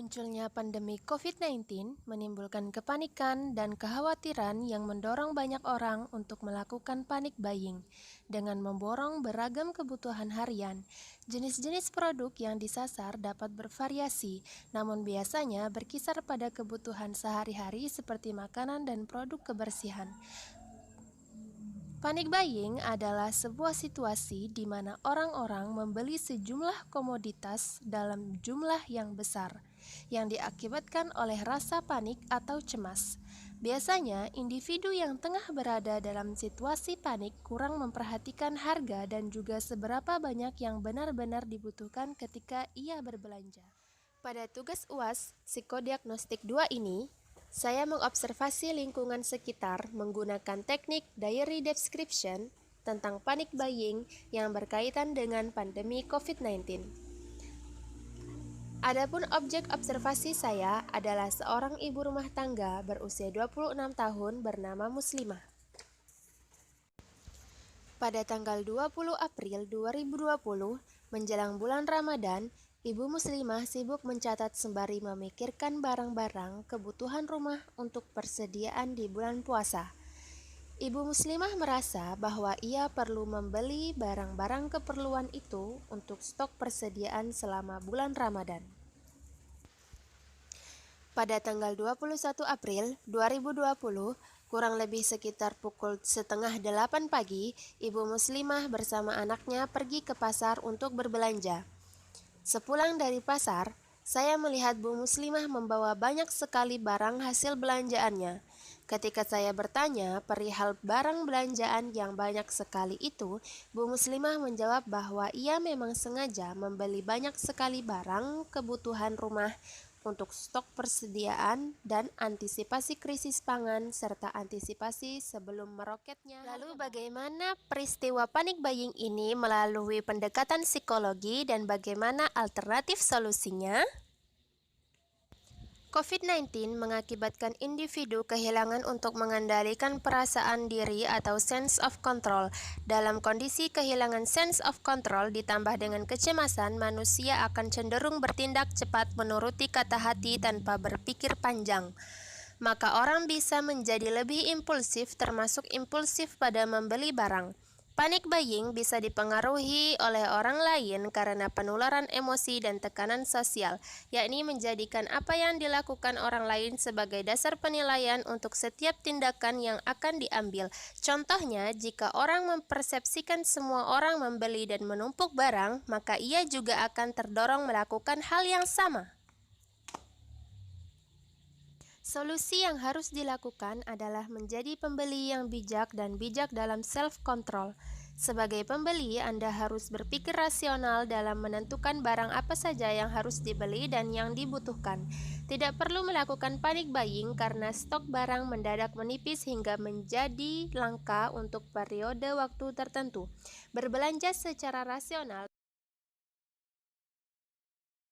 Munculnya pandemi COVID-19 menimbulkan kepanikan dan kekhawatiran yang mendorong banyak orang untuk melakukan panic buying dengan memborong beragam kebutuhan harian. Jenis-jenis produk yang disasar dapat bervariasi, namun biasanya berkisar pada kebutuhan sehari-hari seperti makanan dan produk kebersihan. Panic buying adalah sebuah situasi di mana orang-orang membeli sejumlah komoditas dalam jumlah yang besar, yang diakibatkan oleh rasa panik atau cemas. Biasanya, individu yang tengah berada dalam situasi panik kurang memperhatikan harga dan juga seberapa banyak yang benar-benar dibutuhkan ketika ia berbelanja. Pada tugas UAS Psikodiagnostik 2 ini, saya mengobservasi lingkungan sekitar menggunakan teknik diary description tentang panic buying yang berkaitan dengan pandemi COVID-19. Adapun objek observasi saya adalah seorang ibu rumah tangga berusia 26 tahun bernama Muslimah. Pada tanggal 20 April 2020, menjelang bulan Ramadan, Ibu Muslimah sibuk mencatat sembari memikirkan barang-barang kebutuhan rumah untuk persediaan di bulan puasa. Ibu Muslimah merasa bahwa ia perlu membeli barang-barang keperluan itu untuk stok persediaan selama bulan Ramadan. Pada tanggal 21 April 2020, kurang lebih sekitar pukul 7:30 pagi, Ibu Muslimah bersama anaknya pergi ke pasar untuk berbelanja. Sepulang dari pasar, saya melihat Bu Muslimah membawa banyak sekali barang hasil belanjaannya. Ketika saya bertanya perihal barang belanjaan yang banyak sekali itu, Bu Muslimah menjawab bahwa ia memang sengaja membeli banyak sekali barang kebutuhan rumah untuk stok persediaan dan antisipasi krisis pangan serta antisipasi sebelum meroketnya. Lalu bagaimana peristiwa panic buying ini melalui pendekatan psikologi dan bagaimana alternatif solusinya? COVID-19 mengakibatkan individu kehilangan untuk mengendalikan perasaan diri atau sense of control. Dalam kondisi kehilangan sense of control ditambah dengan kecemasan, manusia akan cenderung bertindak cepat menuruti kata hati tanpa berpikir panjang. Maka orang bisa menjadi lebih impulsif, termasuk impulsif pada membeli barang. Panic buying bisa dipengaruhi oleh orang lain karena penularan emosi dan tekanan sosial, yakni menjadikan apa yang dilakukan orang lain sebagai dasar penilaian untuk setiap tindakan yang akan diambil. Contohnya, jika orang mempersepsikan semua orang membeli dan menumpuk barang, maka ia juga akan terdorong melakukan hal yang sama. Solusi yang harus dilakukan adalah menjadi pembeli yang bijak dan bijak dalam self-control. Sebagai pembeli, Anda harus berpikir rasional dalam menentukan barang apa saja yang harus dibeli dan yang dibutuhkan. Tidak perlu melakukan panic buying karena stok barang mendadak menipis hingga menjadi langka untuk periode waktu tertentu. Berbelanja secara rasional